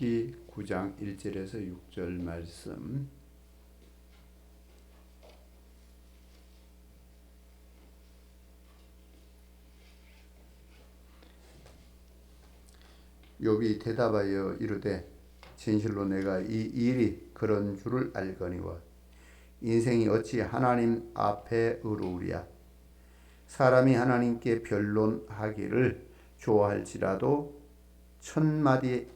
욥기 9장 1절에서 6절 말씀. 욥이 대답하여 이르되 진실로 내가 이 일이 그런 줄을 알거니와 인생이 어찌 하나님 앞에 의로우랴. 사람이 하나님께 변론하기를 좋아할지라도 1000마디에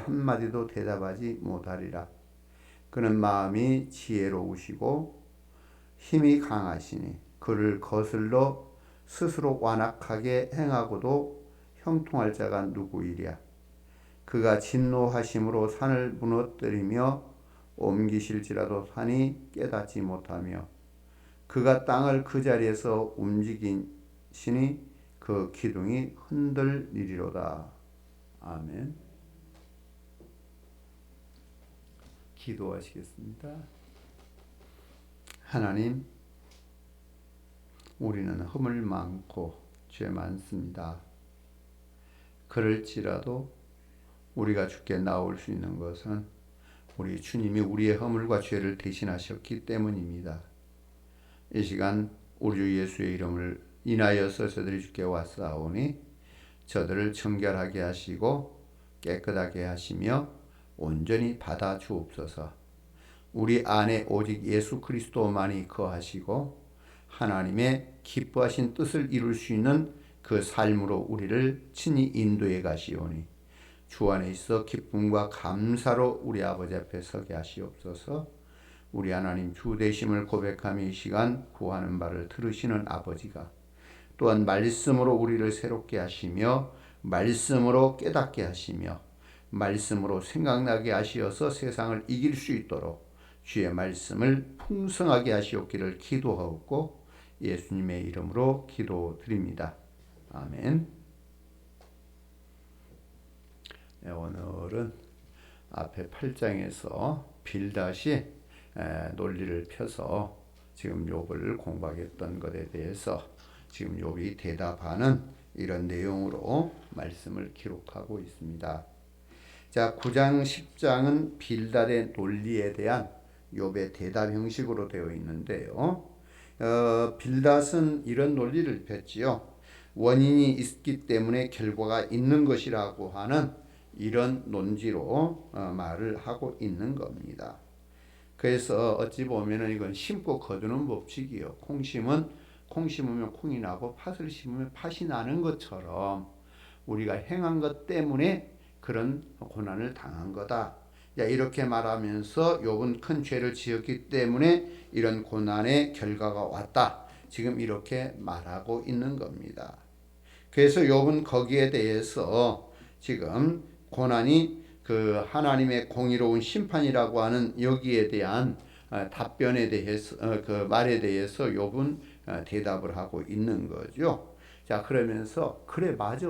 한마디도 대답하지 못하리라. 그는 마음이 지혜로우시고 힘이 강하시니 그를 거슬러 스스로 완악하게 행하고도 형통할 자가 누구이랴. 그가 진노하심으로 산을 무너뜨리며 옮기실지라도 산이 깨닫지 못하며 그가 땅을 그 자리에서 움직이시니 그 기둥이 흔들리리로다. 아멘. 기도하시겠습니다. 하나님, 우리는 허물 많고 죄 많습니다. 그럴지라도 우리가 주께 나올 수 있는 것은 우리 주님이 우리의 허물과 죄를 대신하셨기 때문입니다. 이 시간 우리 주 예수의 이름을 인하여서 저들이 주께 왔사오니 저들을 정결하게 하시고 깨끗하게 하시며 온전히 받아 주옵소서. 우리 안에 오직 예수 그리스도만이 거하시고 하나님의 기뻐하신 뜻을 이룰 수 있는 그 삶으로 우리를 친히 인도해 가시오니 주 안에 있어 기쁨과 감사로 우리 아버지 앞에 서게 하시옵소서. 우리 하나님 주 되심을 고백하며 이 시간 구하는 바를 들으시는 아버지가 또한 말씀으로 우리를 새롭게 하시며 말씀으로 깨닫게 하시며 말씀으로 생각나게 하시어서 세상을 이길 수 있도록 주의 말씀을 풍성하게 하시옵기를 기도하옵고 예수님의 이름으로 기도드립니다. 아멘. 네, 오늘은 앞에 8장에서 빌닷이 논리를 펴서 지금 욥을 공부하겠던 것에 대해서 지금 욥이 대답하는 이런 내용으로 말씀을 기록하고 있습니다. 자, 9장 10장은 빌닷의 논리에 대한 욥의 대답 형식으로 되어 있는데요. 빌닷은 이런 논리를 폈지요. 원인이 있기 때문에 결과가 있는 것이라고 하는 이런 논지로 말을 하고 있는 겁니다. 그래서 어찌 보면은 이건 심고 거두는 법칙이요. 콩 심으면 콩이 나고 팥을 심으면 팥이 나는 것처럼 우리가 행한 것 때문에 그런 고난을 당한 거다. 이렇게 말하면서 욥은 큰 죄를 지었기 때문에 이런 고난의 결과가 왔다. 지금 이렇게 말하고 있는 겁니다. 그래서 욥은 거기에 대해서 지금 고난이 그 하나님의 공의로운 심판이라고 하는 여기에 대한 답변에 대해서 그 말에 대해서 욥은 대답을 하고 있는 거죠. 자, 그러면서 그래 맞아.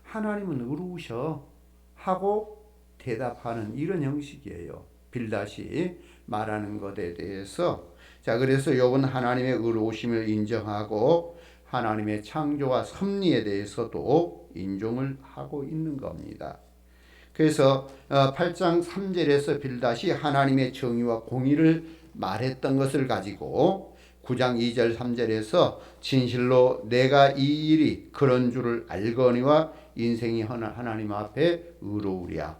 하나님은 의로우셔 하고 대답하는 이런 형식이에요. 빌닷이 말하는 것에 대해서. 자, 그래서 욥은 하나님의 의로우심을 인정하고 하나님의 창조와 섭리에 대해서도 인정을 하고 있는 겁니다. 그래서 8장 3절에서 빌닷이 하나님의 정의와 공의를 말했던 것을 가지고 9장 2절 3절에서 진실로 내가 이 일이 그런 줄을 알거니와 인생이 하나님 앞에 의로우랴.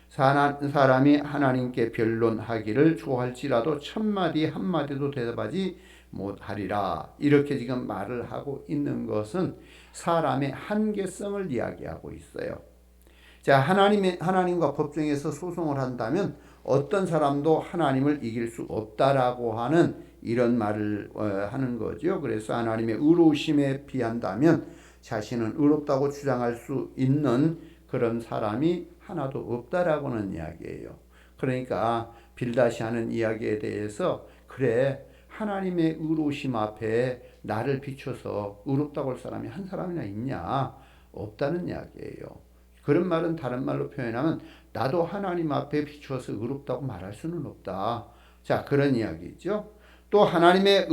사람이 하나님께 변론하기를 좋아할지라도 1000마디 한마디도 대답하지 못하리라. 이렇게 지금 말을 하고 있는 것은 사람의 한계성을 이야기하고 있어요. 자, 하나님과 법정에서 소송을 한다면 어떤 사람도 하나님을 이길 수 없다라고 하는 이런 말을 하는 거죠. 그래서 하나님의 의로우심에 비한다면 자신은 의롭다고 주장할 수 있는 그런 사람이 하나도 없다라고는 이야기예요. 그러니까 빌닷이 하는 이야기에 대해서 그래 하나님의 의로우심 앞에 나를 비춰서 의롭다고 할 사람이 한 사람이나 있냐? 없다는 이야기예요. 그런 말은 다른 말로 표현하면 나도 하나님 앞에 비추어서 의롭다고 말할 수는 없다. 자, 그런 이야기죠. 또 하나님의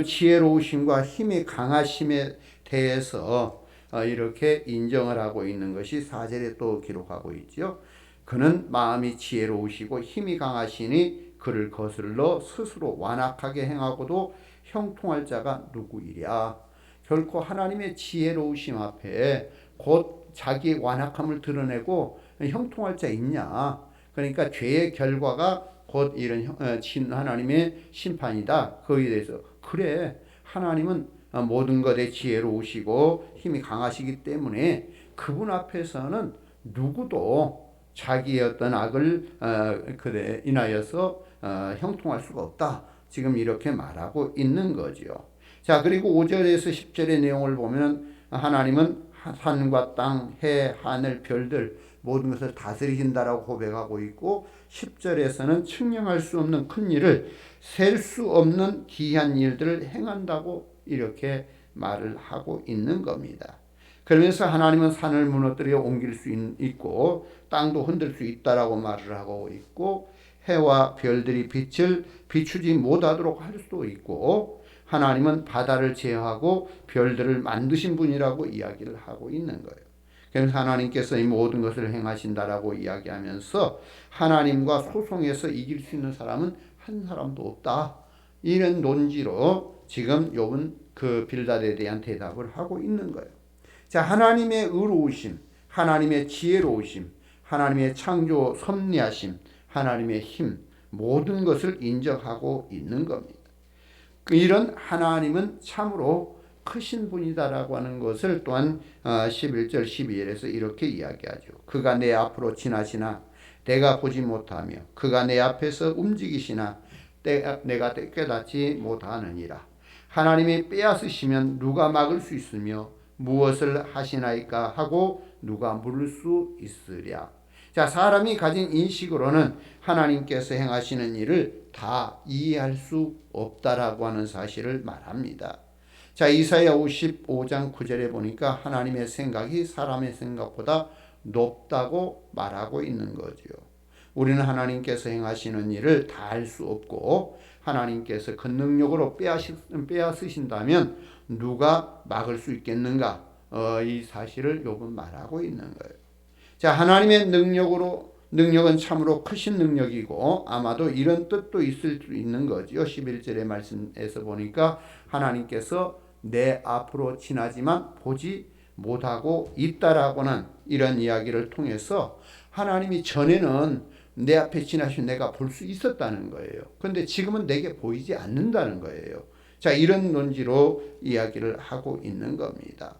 지혜로우심과 힘이 강하심에 대해서 이렇게 인정을 하고 있는 것이 4절에 또 기록하고 있죠. 그는 마음이 지혜로우시고 힘이 강하시니 그를 거슬러 스스로 완악하게 행하고도 형통할 자가 누구이랴. 결코 하나님의 지혜로우심 앞에 곧 자기의 완악함을 드러내고 형통할 자 있냐. 그러니까 죄의 결과가 곧 이런 하나님의 심판이다. 거기에 대해서 그래, 하나님은 모든 것에 지혜로우시고 힘이 강하시기 때문에 그분 앞에서는 누구도 자기의 어떤 악을 그래 인하여서 형통할 수가 없다. 지금 이렇게 말하고 있는 거죠. 자, 그리고 5절에서 10절의 내용을 보면 하나님은 산과 땅, 해, 하늘, 별들 모든 것을 다스리신다라고 고백하고 있고 10절에서는 측량할 수 없는 큰 일을 셀 수 없는 기이한 일들을 행한다고 이렇게 말을 하고 있는 겁니다. 그러면서 하나님은 산을 무너뜨려 옮길 수 있고 땅도 흔들 수 있다라고 말을 하고 있고 해와 별들이 빛을 비추지 못하도록 할 수도 있고 하나님은 바다를 제어하고 별들을 만드신 분이라고 이야기를 하고 있는 거예요. 그래서 하나님께서 이 모든 것을 행하신다라고 이야기하면서 하나님과 소송해서 이길 수 있는 사람은 한 사람도 없다. 이런 논지로 지금 욥은 그 빌닷에 대한 대답을 하고 있는 거예요. 자, 하나님의 의로우심, 하나님의 지혜로우심, 하나님의 창조 섭리하심, 하나님의 힘, 모든 것을 인정하고 있는 겁니다. 이런 하나님은 참으로 크신 분이다라고 하는 것을 또한 11절 12절에서 이렇게 이야기하죠. 그가 내 앞으로 지나시나 내가 보지 못하며 그가 내 앞에서 움직이시나 내가 깨닫지 못하느니라. 하나님이 빼앗으시면 누가 막을 수 있으며 무엇을 하시나이까 하고 누가 물을 수 있으랴. 자, 사람이 가진 인식으로는 하나님께서 행하시는 일을 다 이해할 수 없다라고 하는 사실을 말합니다. 자, 이사야 55장 9절에 보니까 하나님의 생각이 사람의 생각보다 높다고 말하고 있는 거죠. 우리는 하나님께서 행하시는 일을 다 알 수 없고 하나님께서 그 능력으로 빼앗으신다면 누가 막을 수 있겠는가? 이 사실을 욥은 말하고 있는 거예요. 자, 하나님의 능력은 참으로 크신 능력이고 아마도 이런 뜻도 있을 수 있는 거죠. 11절의 말씀에서 보니까 하나님께서 내 앞으로 지나지만 보지 못하고 있다라고는 이런 이야기를 통해서 하나님이 전에는 내 앞에 지나시면 내가 볼 수 있었다는 거예요. 그런데 지금은 내게 보이지 않는다는 거예요. 자, 이런 논지로 이야기를 하고 있는 겁니다.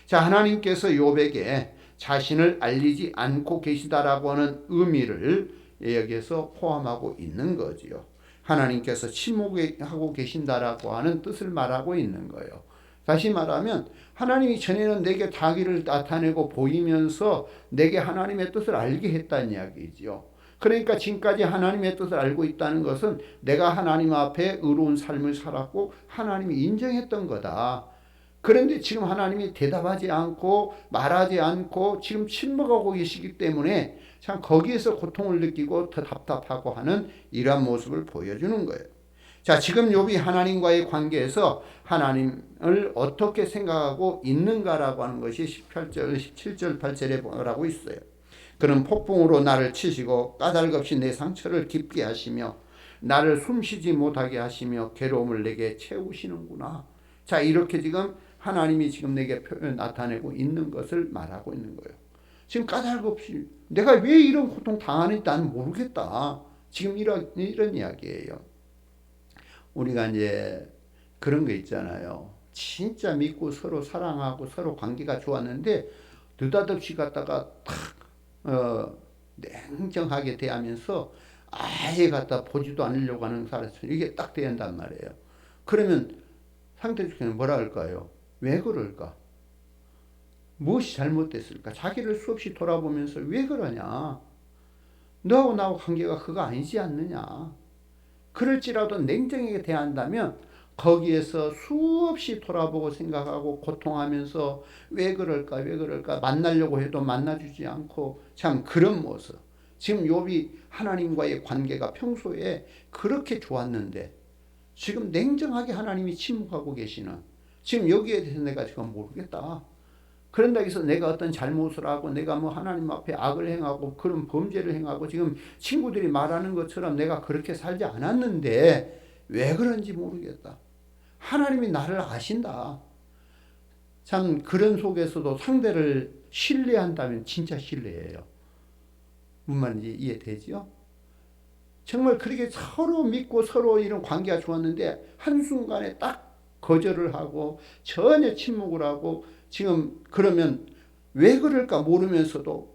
자, 하나님께서 욥에게 자신을 알리지 않고 계시다라고 하는 의미를 여기에서 포함하고 있는 거지요. 하나님께서 침묵하고 계신다라고 하는 뜻을 말하고 있는 거예요. 다시 말하면 하나님이 전에는 내게 자기를 나타내고 보이면서 내게 하나님의 뜻을 알게 했다는 이야기죠. 그러니까 지금까지 하나님의 뜻을 알고 있다는 것은 내가 하나님 앞에 의로운 삶을 살았고 하나님이 인정했던 거다. 그런데 지금 하나님이 대답하지 않고 말하지 않고 지금 침묵하고 계시기 때문에 참 거기에서 고통을 느끼고 더 답답하고 하는 이러한 모습을 보여주는 거예요. 자, 지금 욥이 하나님과의 관계에서 하나님을 어떻게 생각하고 있는가라고 하는 것이 18절, 17절, 8절에 뭐라고 있어요. 그는 폭풍으로 나를 치시고 까닭없이 내 상처를 깊게 하시며 나를 숨쉬지 못하게 하시며 괴로움을 내게 채우시는구나. 자, 이렇게 지금 하나님이 지금 내게 나타내고 있는 것을 말하고 있는 거예요. 지금 까닭없이 내가 왜 이런 고통 당하는지 나는 모르겠다. 지금 이런 이야기예요. 우리가 이제 그런 거 있잖아요. 진짜 믿고 서로 사랑하고 서로 관계가 좋았는데 느닷없이 갔다가 냉정하게 대하면서 아예 갖다 보지도 않으려고 하는 사람, 이게 딱 된단 말이에요. 그러면 상대적으로 뭐라 할까요? 왜 그럴까? 무엇이 잘못됐을까? 자기를 수없이 돌아보면서 왜 그러냐? 너하고 나하고 관계가 그거 아니지 않느냐? 그럴지라도 냉정하게 대한다면 거기에서 수없이 돌아보고 생각하고 고통하면서 왜 그럴까 만나려고 해도 만나주지 않고 참 그런 모습. 지금 욥이 하나님과의 관계가 평소에 그렇게 좋았는데 지금 냉정하게 하나님이 침묵하고 계시는, 지금 여기에 대해서 내가 지금 모르겠다. 그런다고 해서 내가 어떤 잘못을 하고 내가 뭐 하나님 앞에 악을 행하고 그런 범죄를 행하고 지금 친구들이 말하는 것처럼 내가 그렇게 살지 않았는데 왜 그런지 모르겠다. 하나님이 나를 아신다. 참 그런 속에서도 상대를 신뢰한다면 진짜 신뢰예요. 무슨 말인지 이해되죠? 정말 그렇게 서로 믿고 서로 이런 관계가 좋았는데 한순간에 딱 거절을 하고 전혀 침묵을 하고 지금 그러면 왜 그럴까 모르면서도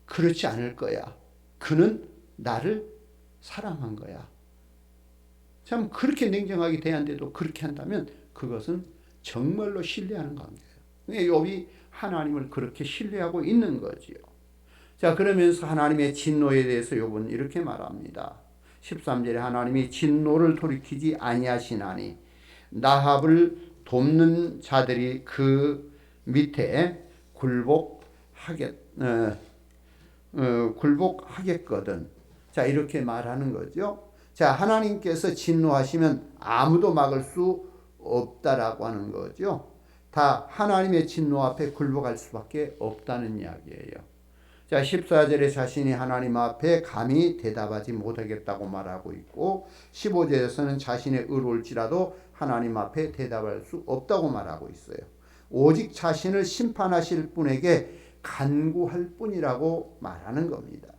그렇지 않을 거야. 그는 나를 사랑한 거야. 참 그렇게 냉정하게 대한데도 그렇게 한다면 그것은 정말로 신뢰하는 관계예요. 욥이 하나님을 그렇게 신뢰하고 있는 거지요. 자, 그러면서 하나님의 진노에 대해서 욥은 이렇게 말합니다. 13절에 하나님이 진노를 돌이키지 아니하시나니 나합을 돕는 자들이 그 밑에 굴복하겠거든. 자, 이렇게 말하는 거죠. 자, 하나님께서 진노하시면 아무도 막을 수 없다라고 하는 거죠. 다 하나님의 진노 앞에 굴복할 수밖에 없다는 이야기예요. 자, 14절에 자신이 하나님 앞에 감히 대답하지 못하겠다고 말하고 있고 15절에서는 자신의 의로울지라도 하나님 앞에 대답할 수 없다고 말하고 있어요. 오직 자신을 심판하실 분에게 간구할 뿐이라고 말하는 겁니다.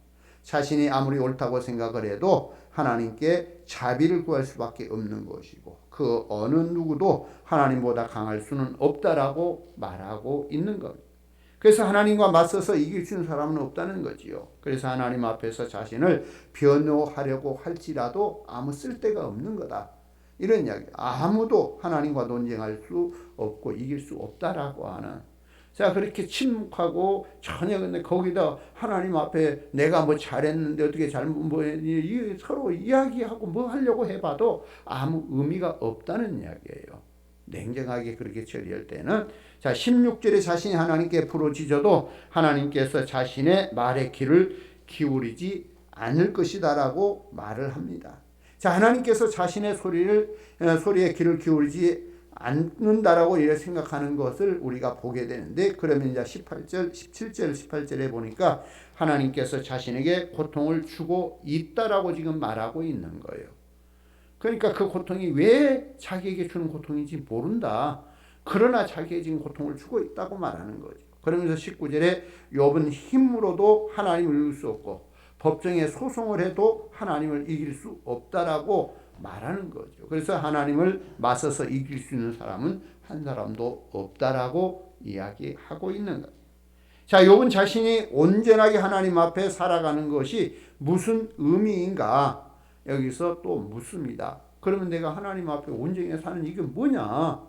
자신이 아무리 옳다고 생각을 해도 하나님께 자비를 구할 수밖에 없는 것이고 그 어느 누구도 하나님보다 강할 수는 없다라고 말하고 있는 겁니다. 그래서 하나님과 맞서서 이길 수 있는 사람은 없다는 거지요. 그래서 하나님 앞에서 자신을 변호하려고 할지라도 아무 쓸데가 없는 거다. 이런 이야기. 아무도 하나님과 논쟁할 수 없고 이길 수 없다라고 하는. 자, 그렇게 침묵하고 전혀 근데 거기다 하나님 앞에 내가 뭐 잘했는데 어떻게 잘못 뭐 서로 이야기하고 뭐 하려고 해봐도 아무 의미가 없다는 이야기예요. 냉정하게 그렇게 처리할 때는 자 16절에 자신이 하나님께 부르짖어도 하나님께서 자신의 말에 귀를 기울이지 않을 것이다 라고 말을 합니다. 자, 하나님께서 자신의 소리에 귀를 기울이지 않는다라고 이렇게 생각하는 것을 우리가 보게 되는데 그러면 이제 17절 18절에 보니까 하나님께서 자신에게 고통을 주고 있다라고 지금 말하고 있는 거예요. 그러니까 그 고통이 왜 자기에게 주는 고통인지 모른다. 그러나 자기에게 지금 고통을 주고 있다고 말하는 거죠. 그러면서 19절에 욥은 힘으로도 하나님을 이길 수 없고 법정에 소송을 해도 하나님을 이길 수 없다라고 말하는 거죠. 그래서 하나님을 맞서서 이길 수 있는 사람은 한 사람도 없다라고 이야기하고 있는 거예요. 자, 욥은 자신이 온전하게 하나님 앞에 살아가는 것이 무슨 의미인가? 여기서 또 묻습니다. 그러면 내가 하나님 앞에 온전히 사는 이게 뭐냐?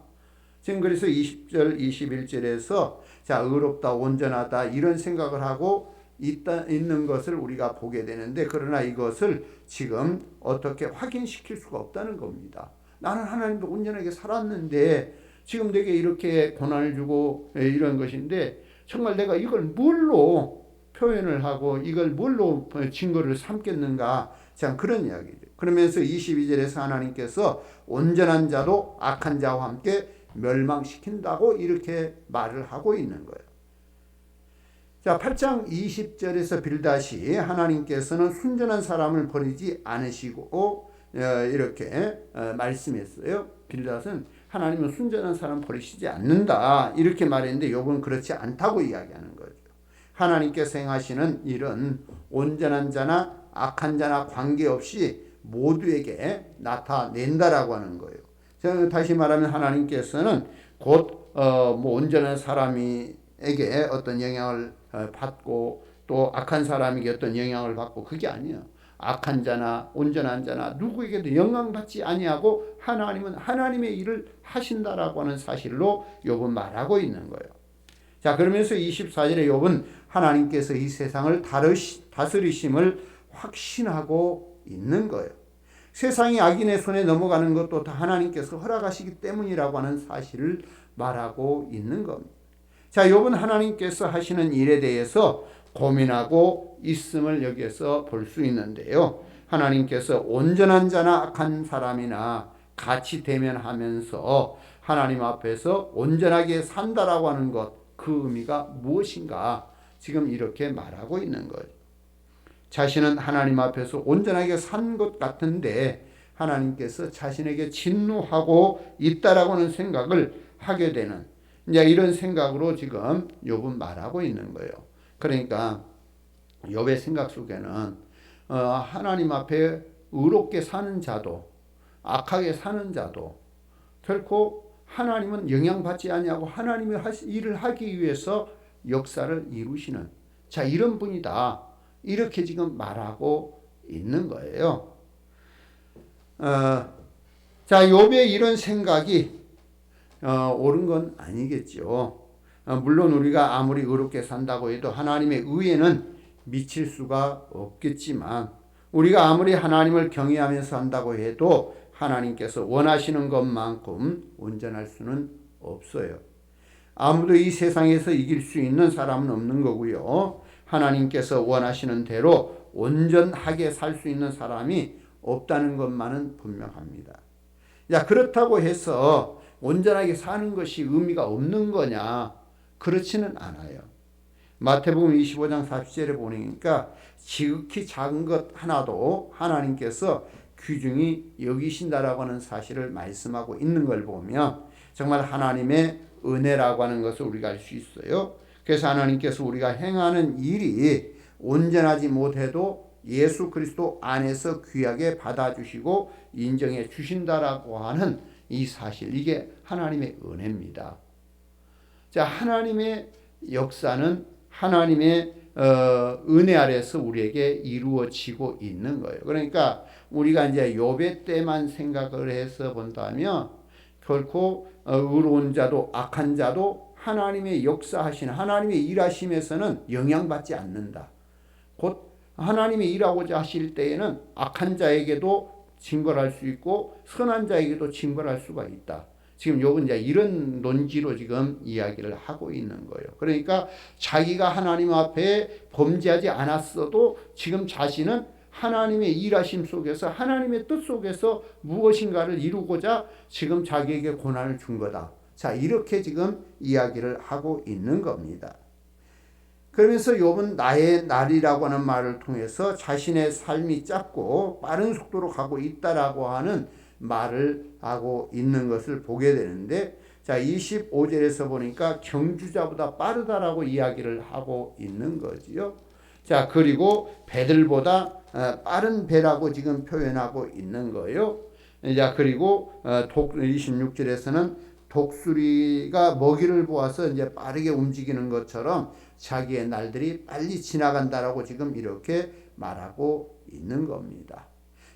지금 그래서 20절, 21절에서 자, 의롭다, 온전하다 이런 생각을 하고 있는 것을 우리가 보게 되는데 그러나 이것을 지금 어떻게 확인시킬 수가 없다는 겁니다. 나는 하나님도 온전하게 살았는데 지금 내게 이렇게 고난을 주고 이런 것인데 정말 내가 이걸 뭘로 표현을 하고 이걸 뭘로 증거를 삼겠는가? 자, 그런 이야기죠. 그러면서 22절에서 하나님께서 온전한 자도 악한 자와 함께 멸망시킨다고 이렇게 말을 하고 있는 거예요. 자, 8장 20절에서 빌닷이 하나님께서는 순전한 사람을 버리지 않으시고 이렇게 말씀했어요. 빌닷은 하나님은 순전한 사람 버리시지 않는다 이렇게 말했는데 욥은 그렇지 않다고 이야기하는 거죠. 하나님께서 행하시는 일은 온전한 자나 악한 자나 관계없이 모두에게 나타낸다라고 하는 거예요. 다시 말하면 하나님께서는 곧 온전한 사람에게 어떤 영향을 받고 또 악한 사람에게 어떤 영향을 받고 그게 아니에요. 악한 자나 온전한 자나 누구에게도 영향받지 아니하고 하나님은 하나님의 일을 하신다라고 하는 사실로 욥은 말하고 있는 거예요. 자, 그러면서 24절에 욥은 하나님께서 이 세상을 다스리심을 확신하고 있는 거예요. 세상이 악인의 손에 넘어가는 것도 다 하나님께서 허락하시기 때문이라고 하는 사실을 말하고 있는 겁니다. 자, 욥은 하나님께서 하시는 일에 대해서 고민하고 있음을 여기에서 볼 수 있는데요. 하나님께서 온전한 자나 악한 사람이나 같이 대면하면서 하나님 앞에서 온전하게 산다라고 하는 것 그 의미가 무엇인가 지금 이렇게 말하고 있는 거예요. 자신은 하나님 앞에서 온전하게 산 것 같은데 하나님께서 자신에게 진노하고 있다라고는 생각을 하게 되는 이제 이런 생각으로 지금 욥은 말하고 있는 거예요. 그러니까 욥의 생각 속에는 하나님 앞에 의롭게 사는 자도 악하게 사는 자도 결코 하나님은 영향받지 아니하고 하나님의 일을 하기 위해서 역사를 이루시는 자 이런 분이다. 이렇게 지금 말하고 있는 거예요. 자 욥의 이런 생각이 옳은 건 아니겠죠. 물론 우리가 아무리 의롭게 산다고 해도 하나님의 의에는 미칠 수가 없겠지만 우리가 아무리 하나님을 경외하면서 한다고 해도 하나님께서 원하시는 것만큼 온전할 수는 없어요. 아무도 이 세상에서 이길 수 있는 사람은 없는 거고요. 하나님께서 원하시는 대로 온전하게 살 수 있는 사람이 없다는 것만은 분명합니다. 야, 그렇다고 해서 온전하게 사는 것이 의미가 없는 거냐? 그렇지는 않아요. 마태복음 25장 40절에 보니까 지극히 작은 것 하나도 하나님께서 귀중히 여기신다라고 하는 사실을 말씀하고 있는 걸 보면 정말 하나님의 은혜라고 하는 것을 우리가 알 수 있어요. 그래서 하나님께서 우리가 행하는 일이 온전하지 못해도 예수 그리스도 안에서 귀하게 받아주시고 인정해 주신다라고 하는 이 사실, 이게 하나님의 은혜입니다. 자, 하나님의 역사는 하나님의 은혜 아래서 우리에게 이루어지고 있는 거예요. 그러니까 우리가 이제 욥의 때만 생각을 해서 본다면 결코 의로운 자도 악한 자도 하나님의 역사하시는 하나님의 일하심에서는 영향받지 않는다. 곧 하나님이 일하고자 하실 때에는 악한 자에게도 징벌할 수 있고 선한 자에게도 징벌할 수가 있다. 지금 욥은 이제 이런 논지로 지금 이야기를 하고 있는 거예요. 그러니까 자기가 하나님 앞에 범죄하지 않았어도 지금 자신은 하나님의 일하심 속에서 하나님의 뜻 속에서 무엇인가를 이루고자 지금 자기에게 고난을 준 거다. 자, 이렇게 지금 이야기를 하고 있는 겁니다. 그러면서 욥은 나의 날이라고 하는 말을 통해서 자신의 삶이 짧고 빠른 속도로 가고 있다라고 하는 말을 하고 있는 것을 보게 되는데, 자 25절에서 보니까 경주자보다 빠르다라고 이야기를 하고 있는 거지요. 자 그리고 배들보다 빠른 배라고 지금 표현하고 있는 거예요. 자 그리고 26절에서는 독수리가 먹이를 보아서 이제 빠르게 움직이는 것처럼 자기의 날들이 빨리 지나간다라고 지금 이렇게 말하고 있는 겁니다.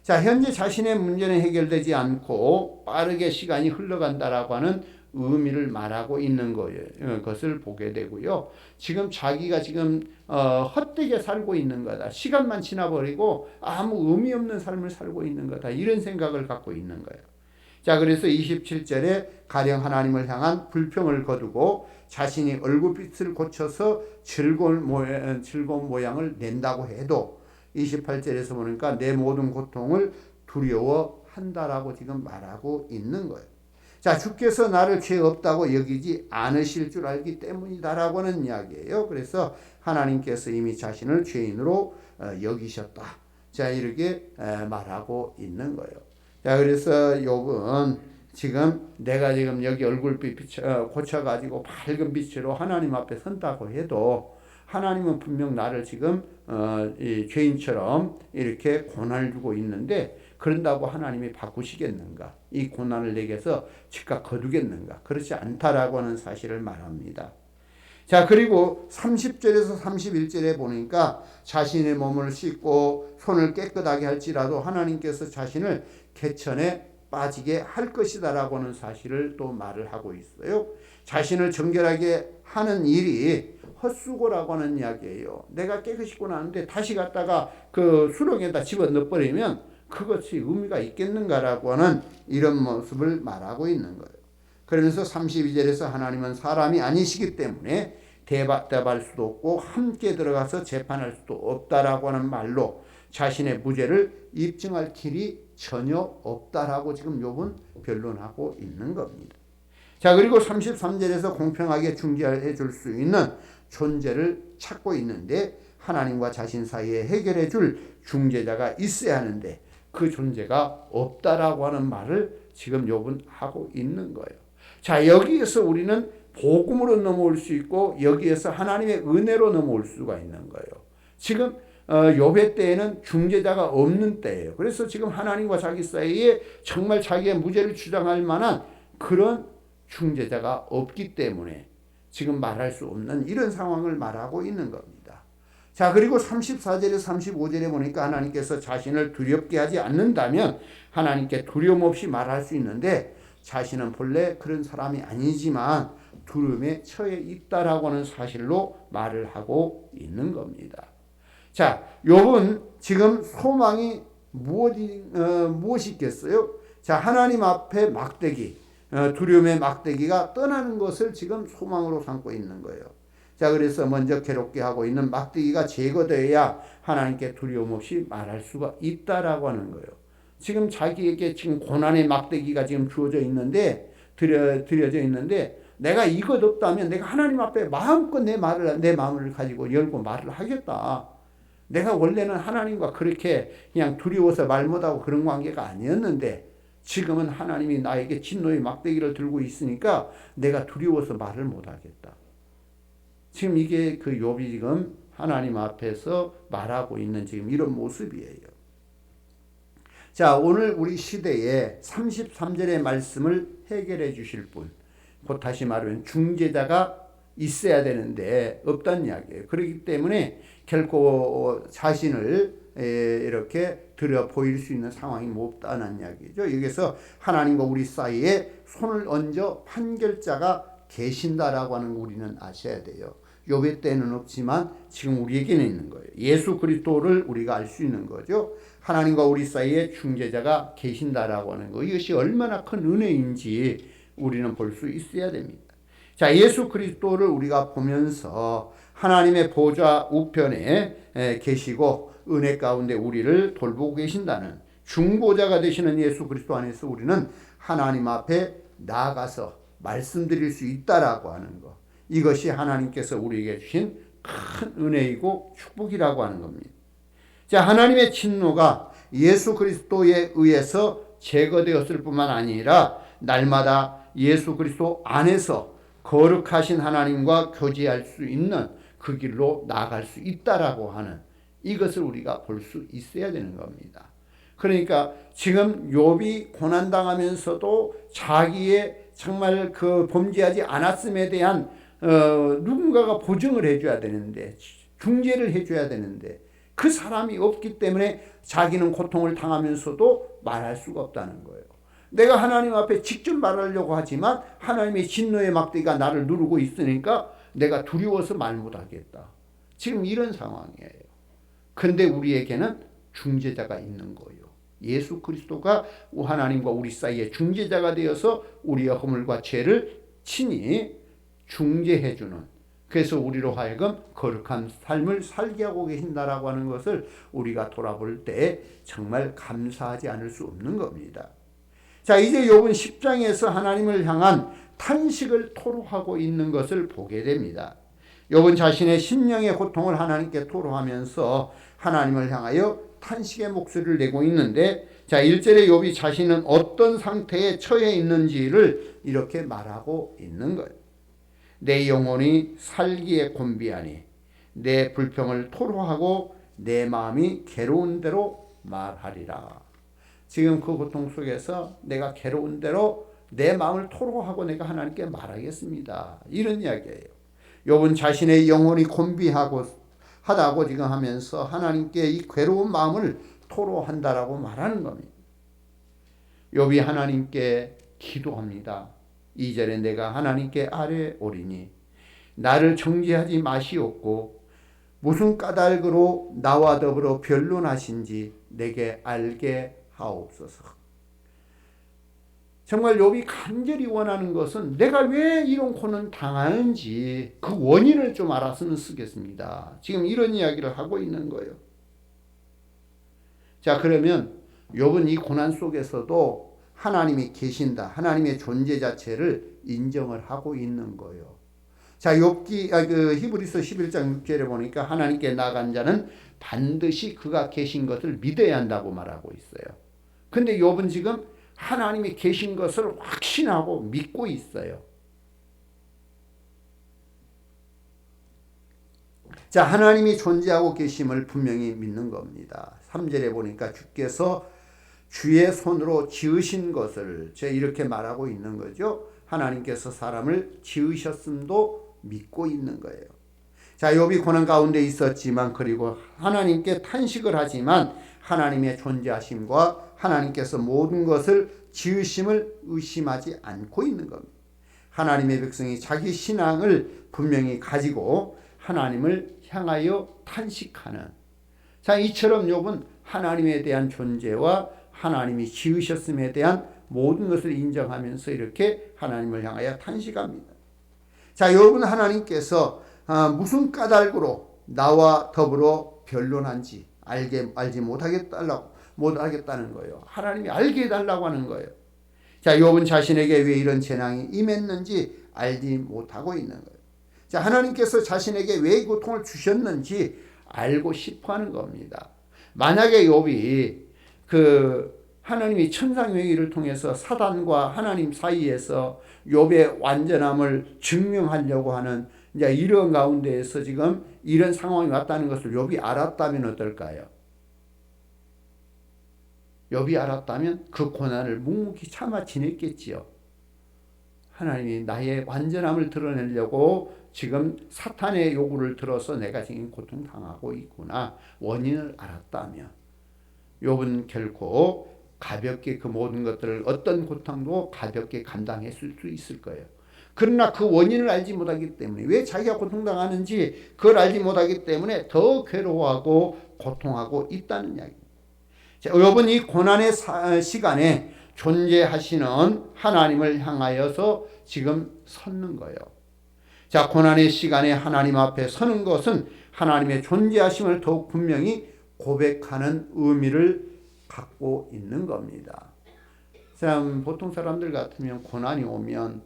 자, 현재 자신의 문제는 해결되지 않고 빠르게 시간이 흘러간다라고 하는 의미를 말하고 있는 거예요. 것을 보게 되고요. 지금 자기가 지금 헛되게 살고 있는 거다. 시간만 지나버리고 아무 의미 없는 삶을 살고 있는 거다. 이런 생각을 갖고 있는 거예요. 자, 그래서 27절에 가령 하나님을 향한 불평을 거두고 자신이 얼굴빛을 고쳐서 즐거운 모양을 낸다고 해도 28절에서 보니까 내 모든 고통을 두려워한다라고 지금 말하고 있는 거예요. 자, 주께서 나를 죄 없다고 여기지 않으실 줄 알기 때문이다라고 하는 이야기예요. 그래서 하나님께서 이미 자신을 죄인으로 여기셨다. 자, 이렇게 말하고 있는 거예요. 자, 그래서 욥은 지금 내가 지금 여기 얼굴빛 고쳐가지고 밝은 빛으로 하나님 앞에 선다고 해도 하나님은 분명 나를 지금 이 죄인처럼 이렇게 고난을 주고 있는데 그런다고 하나님이 바꾸시겠는가? 이 고난을 내게서 즉각 거두겠는가? 그렇지 않다라고 하는 사실을 말합니다. 자 그리고 30절에서 31절에 보니까 자신의 몸을 씻고 손을 깨끗하게 할지라도 하나님께서 자신을 개천에 빠지게 할 것이다 라고 하는 사실을 또 말을 하고 있어요. 자신을 정결하게 하는 일이 헛수고라고 하는 이야기예요. 내가 깨끗이 씻고 나는데 다시 갔다가 그 수렁에다 집어넣어버리면 그것이 의미가 있겠는가라고 하는 이런 모습을 말하고 있는 거예요. 그러면서 32절에서 하나님은 사람이 아니시기 때문에 대답할 수도 없고 함께 들어가서 재판할 수도 없다라고 하는 말로 자신의 무죄를 입증할 길이 전혀 없다라고 지금 욥은 변론하고 있는 겁니다. 자, 그리고 33절에서 공평하게 중재해 줄 수 있는 존재를 찾고 있는데 하나님과 자신 사이에 해결해 줄 중재자가 있어야 하는데 그 존재가 없다라고 하는 말을 지금 욥은 하고 있는 거예요. 자, 여기에서 우리는 복음으로 넘어올 수 있고 여기에서 하나님의 은혜로 넘어올 수가 있는 거예요. 지금 욥의 때에는 중재자가 없는 때예요. 그래서 지금 하나님과 자기 사이에 정말 자기의 무죄를 주장할 만한 그런 중재자가 없기 때문에 지금 말할 수 없는 이런 상황을 말하고 있는 겁니다. 자, 그리고 34절에 35절에 보니까 하나님께서 자신을 두렵게 하지 않는다면 하나님께 두려움 없이 말할 수 있는데 자신은 본래 그런 사람이 아니지만 두려움에 처해 있다라고 하는 사실로 말을 하고 있는 겁니다. 자, 욥은 지금 소망이 무엇이 있겠어요? 자, 하나님 앞에 막대기, 두려움의 막대기가 떠나는 것을 지금 소망으로 삼고 있는 거예요. 자, 그래서 먼저 괴롭게 하고 있는 막대기가 제거되어야 하나님께 두려움 없이 말할 수가 있다라고 하는 거예요. 지금 자기에게 지금 고난의 막대기가 지금 주어져 있는데, 드려져 있는데, 내가 이것 없다면 내가 하나님 앞에 마음껏 내 마음을 가지고 열고 말을 하겠다. 내가 원래는 하나님과 그렇게 그냥 두려워서 말 못하고 그런 관계가 아니었는데, 지금은 하나님이 나에게 진노의 막대기를 들고 있으니까 내가 두려워서 말을 못하겠다. 지금 이게 그 욥이 지금 하나님 앞에서 말하고 있는 지금 이런 모습이에요. 자, 오늘 우리 시대에 33절의 말씀을 해결해 주실 분, 곧 다시 말하면 중재자가 있어야 되는데 없다는 이야기예요. 그렇기 때문에 결코 자신을 이렇게 들여 보일 수 있는 상황이 없다는 이야기죠. 여기서 하나님과 우리 사이에 손을 얹어 판결자가 계신다라고 하는 거 우리는 아셔야 돼요. 욥의 때는 없지만 지금 우리에게는 있는 거예요. 예수 그리스도를 우리가 알 수 있는 거죠. 하나님과 우리 사이에 중재자가 계신다라고 하는 거, 이것이 얼마나 큰 은혜인지 우리는 볼 수 있어야 됩니다. 자, 예수 그리스도를 우리가 보면서 하나님의 보좌 우편에 계시고 은혜 가운데 우리를 돌보고 계신다는 중보자가 되시는 예수 그리스도 안에서 우리는 하나님 앞에 나아가서 말씀드릴 수 있다라고 하는 것, 이것이 하나님께서 우리에게 주신 큰 은혜이고 축복이라고 하는 겁니다. 자, 하나님의 진노가 예수 그리스도에 의해서 제거되었을 뿐만 아니라 날마다 예수 그리스도 안에서 거룩하신 하나님과 교제할 수 있는 그 길로 나아갈 수 있다라고 하는 이것을 우리가 볼 수 있어야 되는 겁니다. 그러니까 지금 욥이 고난당하면서도 자기의 정말 그 범죄하지 않았음에 대한 누군가가 보증을 해줘야 되는데, 중재를 해줘야 되는데 그 사람이 없기 때문에 자기는 고통을 당하면서도 말할 수가 없다는 거예요. 내가 하나님 앞에 직접 말하려고 하지만 하나님의 진노의 막대기가 나를 누르고 있으니까 내가 두려워서 말 못하겠다. 지금 이런 상황이에요. 그런데 우리에게는 중재자가 있는 거예요. 예수 그리스도가 하나님과 우리 사이에 중재자가 되어서 우리의 허물과 죄를 친히 중재해주는, 그래서 우리로 하여금 거룩한 삶을 살게 하고 계신다라고 하는 것을 우리가 돌아볼 때 정말 감사하지 않을 수 없는 겁니다. 자, 이제 욥은 10장에서 하나님을 향한 탄식을 토로하고 있는 것을 보게 됩니다. 욥은 자신의 심령의 고통을 하나님께 토로하면서 하나님을 향하여 탄식의 목소리를 내고 있는데, 자, 1절에 욥이 자신은 어떤 상태에 처해 있는지를 이렇게 말하고 있는 거예요. 내 영혼이 살기에 곤비하니 내 불평을 토로하고 내 마음이 괴로운 대로 말하리라. 지금 그 고통 속에서 내가 괴로운 대로 내 마음을 토로하고 내가 하나님께 말하겠습니다. 이런 이야기예요. 욥은 자신의 영혼이 곤비하고 하다고 지금 하면서 하나님께 이 괴로운 마음을 토로한다라고 말하는 겁니다. 욥이 하나님께 기도합니다. 2절에 내가 하나님께 아뢰오리니 나를 정죄하지 마시옵고 무슨 까닭으로 나와 더불어 변론하신지 내게 알게 하옵소서. 정말 욥이 간절히 원하는 것은 내가 왜 이런 고난 당하는지 그 원인을 좀 알았으면 쓰겠습니다. 지금 이런 이야기를 하고 있는 거예요. 자, 그러면 욥은 이 고난 속에서도 하나님이 계신다. 하나님의 존재 자체를 인정을 하고 있는 거예요. 자, 히브리서 11장 6절에 보니까 하나님께 나간 자는 반드시 그가 계신 것을 믿어야 한다고 말하고 있어요. 근데 욥은 지금 하나님이 계신 것을 확신하고 믿고 있어요. 자, 하나님이 존재하고 계심을 분명히 믿는 겁니다. 3절에 보니까 주께서 주의 손으로 지으신 것을 이렇게 말하고 있는 거죠. 하나님께서 사람을 지으셨음도 믿고 있는 거예요. 자, 욥이 고난 가운데 있었지만 그리고 하나님께 탄식을 하지만 하나님의 존재하심과 하나님께서 모든 것을 지으심을 의심하지 않고 있는 겁니다. 하나님의 백성이 자기 신앙을 분명히 가지고 하나님을 향하여 탄식하는, 자, 이처럼 욥은 하나님에 대한 존재와 하나님이 지으셨음에 대한 모든 것을 인정하면서 이렇게 하나님을 향하여 탄식합니다. 자, 욥은 하나님께서 무슨 까닭으로 나와 더불어 변론한지 알지 못하겠다는 거예요. 하나님이 알게 해달라고 하는 거예요. 자, 욥은 자신에게 왜 이런 재난이 임했는지 알지 못하고 있는 거예요. 자, 하나님께서 자신에게 왜 고통을 주셨는지 알고 싶어 하는 겁니다. 만약에 욥이 하나님이 천상명의를 통해서 사단과 하나님 사이에서 욥의 완전함을 증명하려고 하는 이제 이런 가운데에서 지금 이런 상황이 왔다는 것을 욥이 알았다면 어떨까요? 욥이 알았다면 그 고난을 묵묵히 참아 지냈겠지요. 하나님이 나의 완전함을 드러내려고 지금 사탄의 요구를 들어서 내가 지금 고통당하고 있구나 원인을 알았다면 욥은 결코 가볍게 그 모든 것들을 어떤 고통도 가볍게 감당했을 수 있을 거예요. 그러나 그 원인을 알지 못하기 때문에 왜 자기가 고통당하는지 그걸 알지 못하기 때문에 더 괴로워하고 고통하고 있다는 이야기입니다. 자, 욥은 이 고난의 시간에 존재하시는 하나님을 향하여서 지금 섰는 거예요. 자, 고난의 시간에 하나님 앞에 서는 것은 하나님의 존재하심을 더욱 분명히 고백하는 의미를 갖고 있는 겁니다. 보통 사람들 같으면 고난이 오면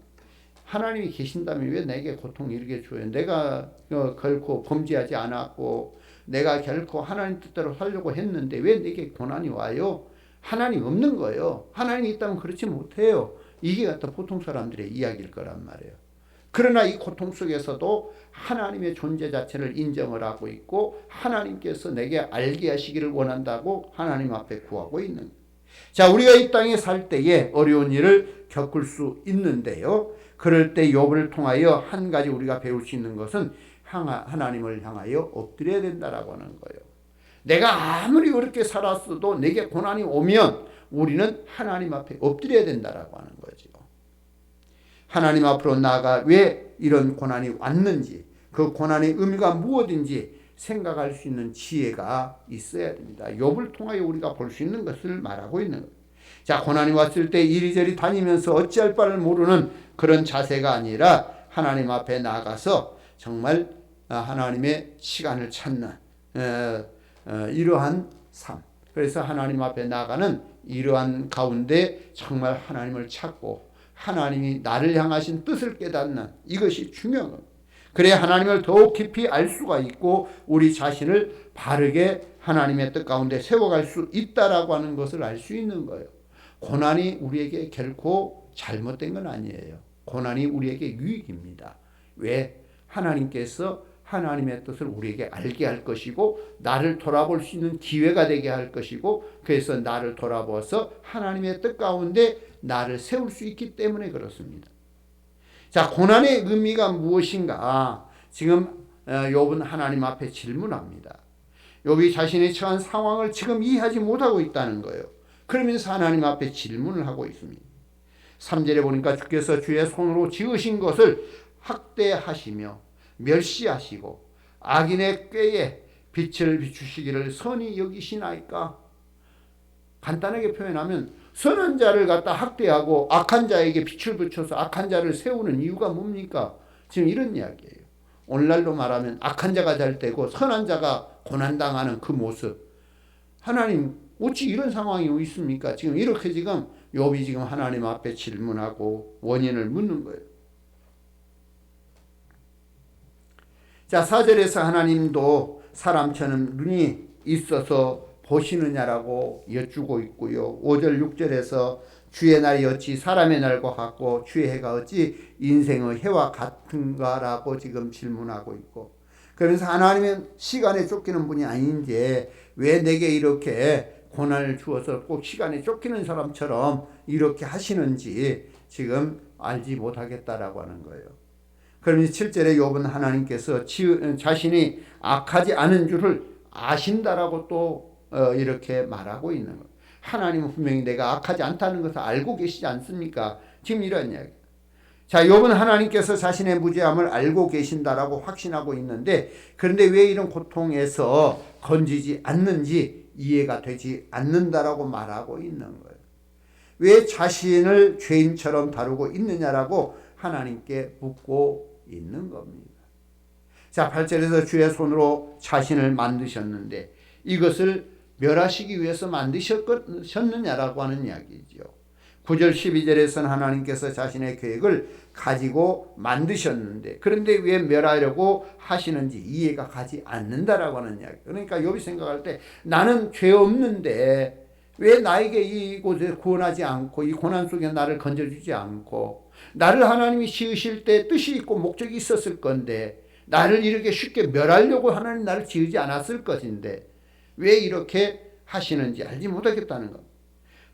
하나님이 계신다면 왜 내게 고통 이렇게 줘요? 내가 결코 범죄하지 않았고 내가 결코 하나님 뜻대로 살려고 했는데 왜 내게 고난이 와요? 하나님 없는 거예요. 하나님이 있다면 그렇지 못해요. 이게 보통 사람들의 이야기일 거란 말이에요. 그러나 이 고통 속에서도 하나님의 존재 자체를 인정을 하고 있고 하나님께서 내게 알게 하시기를 원한다고 하나님 앞에 구하고 있는 거예요. 자, 우리가 이 땅에 살 때에 어려운 일을 겪을 수 있는데요. 그럴 때 욥을 통하여 한 가지 우리가 배울 수 있는 것은 하나님을 향하여 엎드려야 된다라고 하는 거예요. 내가 아무리 어렵게 살았어도 내게 고난이 오면 우리는 하나님 앞에 엎드려야 된다라고 하는 거죠. 하나님 앞으로 나아가 왜 이런 고난이 왔는지 그 고난의 의미가 무엇인지 생각할 수 있는 지혜가 있어야 됩니다. 욥을 통하여 우리가 볼 수 있는 것을 말하고 있는 거예요. 자, 고난이 왔을 때 이리저리 다니면서 어찌할 바를 모르는 그런 자세가 아니라 하나님 앞에 나가서 정말 하나님의 시간을 찾는 이러한 삶. 그래서 하나님 앞에 나가는 이러한 가운데 정말 하나님을 찾고 하나님이 나를 향하신 뜻을 깨닫는 이것이 중요한 겁니다. 그래야 하나님을 더욱 깊이 알 수가 있고 우리 자신을 바르게 하나님의 뜻 가운데 세워갈 수 있다라고 하는 것을 알 수 있는 거예요. 고난이 우리에게 결코 잘못된 건 아니에요. 고난이 우리에게 유익입니다. 왜? 하나님께서 하나님의 뜻을 우리에게 알게 할 것이고 나를 돌아볼 수 있는 기회가 되게 할 것이고 그래서 나를 돌아보아서 하나님의 뜻 가운데 나를 세울 수 있기 때문에 그렇습니다. 자, 고난의 의미가 무엇인가? 지금 욥은 하나님 앞에 질문합니다. 욥이 자신이 처한 상황을 지금 이해하지 못하고 있다는 거예요. 그러면서 하나님 앞에 질문을 하고 있습니다. 3절에 보니까 주께서 주의 손으로 지으신 것을 학대하시며 멸시하시고 악인의 꾀에 빛을 비추시기를 선히 여기시나이까? 간단하게 표현하면 선한 자를 갖다 학대하고 악한 자에게 빛을 비춰서 악한 자를 세우는 이유가 뭡니까? 지금 이런 이야기예요. 오늘날로 말하면 악한 자가 잘 되고 선한 자가 고난당하는 그 모습. 하나님 어찌 이런 상황이 있습니까? 지금 이렇게 지금 욥이 지금 하나님 앞에 질문하고 원인을 묻는 거예요. 자, 4절에서 하나님도 사람처럼 눈이 있어서 보시느냐라고 여쭈고 있고요. 5절 6절에서 주의 날이 어찌 사람의 날과 같고 주의 해가 어찌 인생의 해와 같은가라고 지금 질문하고 있고, 그러면서 하나님은 시간에 쫓기는 분이 아닌데 왜 내게 이렇게 고난을 주어서 꼭 시간에 쫓기는 사람처럼 이렇게 하시는지 지금 알지 못하겠다라고 하는 거예요. 그러면서 7절에 욥은 하나님께서 자신이 악하지 않은 줄을 아신다라고 또 이렇게 말하고 있는 거예요. 하나님은 분명히 내가 악하지 않다는 것을 알고 계시지 않습니까? 지금 이런 이야기. 자, 욥은 하나님께서 자신의 무죄함을 알고 계신다라고 확신하고 있는데, 그런데 왜 이런 고통에서 건지지 않는지 이해가 되지 않는다라고 말하고 있는 거예요. 왜 자신을 죄인처럼 다루고 있느냐라고 하나님께 묻고 있는 겁니다. 자, 8절에서 주의 손으로 자신을 만드셨는데 이것을 멸하시기 위해서 만드셨느냐라고 하는 이야기죠. 9절 12절에서는 하나님께서 자신의 계획을 가지고 만드셨는데 그런데 왜 멸하려고 하시는지 이해가 가지 않는다라고 하는 이야기. 그러니까 욥이 생각할 때 나는 죄 없는데 왜 나에게 이곳에 구원하지 않고 이 고난 속에 나를 건져주지 않고, 나를 하나님이 지으실 때 뜻이 있고 목적이 있었을 건데 나를 이렇게 쉽게 멸하려고 하나님 나를 지으지 않았을 것인데 왜 이렇게 하시는지 알지 못하겠다는 것.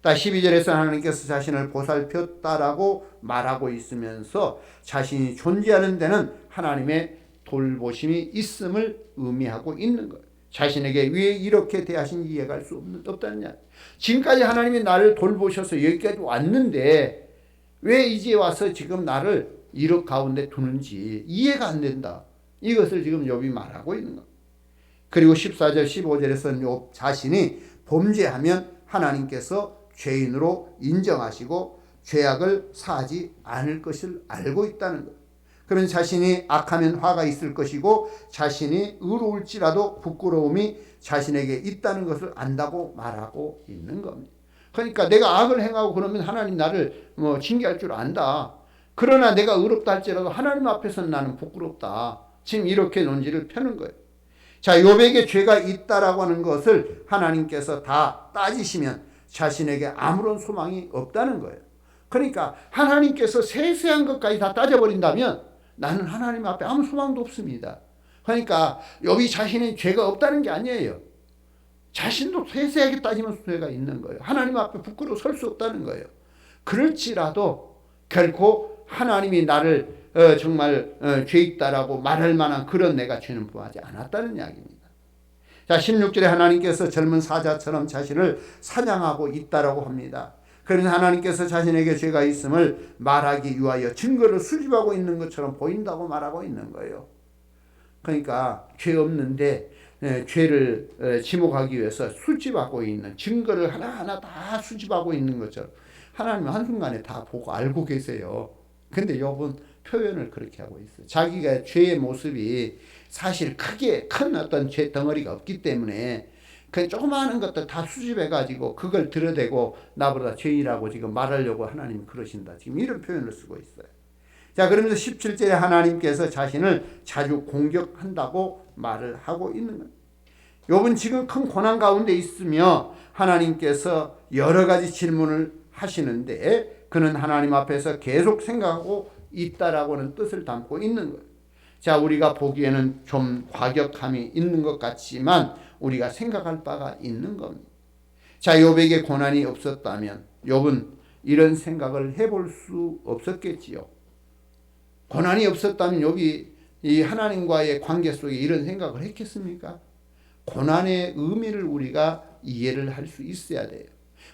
12절에서 하나님께서 자신을 보살폈다라고 말하고 있으면서 자신이 존재하는 데는 하나님의 돌보심이 있음을 의미하고 있는 거예요. 자신에게 왜 이렇게 대하신지 이해할 수 없다느냐. 지금까지 하나님이 나를 돌보셔서 여기까지 왔는데 왜 이제 와서 지금 나를 이런 가운데 두는지 이해가 안 된다. 이것을 지금 욥이 말하고 있는 겁니다. 그리고 14절 15절에서는 욥 자신이 범죄하면 하나님께서 죄인으로 인정하시고 죄악을 사하지 않을 것을 알고 있다는 것. 그러면 자신이 악하면 화가 있을 것이고 자신이 의로울지라도 부끄러움이 자신에게 있다는 것을 안다고 말하고 있는 겁니다. 그러니까 내가 악을 행하고 그러면 하나님 나를 징계할 줄 안다. 그러나 내가 의롭다 할지라도 하나님 앞에서는 나는 부끄럽다. 지금 이렇게 논지를 펴는 거예요. 자, 욥에게 죄가 있다라고 하는 것을 하나님께서 다 따지시면 자신에게 아무런 소망이 없다는 거예요. 그러니까 하나님께서 세세한 것까지 다 따져버린다면 나는 하나님 앞에 아무 소망도 없습니다. 그러니까 욥이 자신의 죄가 없다는 게 아니에요. 자신도 세세하게 따지면 죄가 있는 거예요. 하나님 앞에 부끄러워 설 수 없다는 거예요. 그럴지라도 결코 하나님이 나를 정말 죄 있다라고 말할 만한 그런 내가 죄는 범하지 않았다는 이야기입니다. 자, 16절에 하나님께서 젊은 사자처럼 자신을 사냥하고 있다라고 합니다. 그래서 하나님께서 자신에게 죄가 있음을 말하기 위하여 증거를 수집하고 있는 것처럼 보인다고 말하고 있는 거예요. 그러니까 죄 없는데 죄를 지목하기 위해서 수집하고 있는 증거를 하나하나 다 수집하고 있는 것처럼 하나님은 한순간에 다 보고 알고 계세요. 근데 욥은 표현을 그렇게 하고 있어요. 자기가 죄의 모습이 사실 크게 큰 어떤 죄 덩어리가 없기 때문에 그 조그마한 것들 다 수집해가지고 그걸 들여대고 나보다 죄인이라고 지금 말하려고 하나님이 그러신다. 지금 이런 표현을 쓰고 있어요. 자, 그러면서 17절에 하나님께서 자신을 자주 공격한다고 말을 하고 있는 거예요. 욥은 지금 큰 고난 가운데 있으며 하나님께서 여러 가지 질문을 하시는데 그는 하나님 앞에서 계속 생각하고 있다라고는 뜻을 담고 있는 거예요. 자, 우리가 보기에는 좀 과격함이 있는 것 같지만 우리가 생각할 바가 있는 겁니다. 자, 욥에게 고난이 없었다면 욥은 이런 생각을 해볼 수 없었겠지요. 고난이 없었다면 욥이 이 하나님과의 관계 속에 이런 생각을 했겠습니까? 고난의 의미를 우리가 이해를 할 수 있어야 돼요.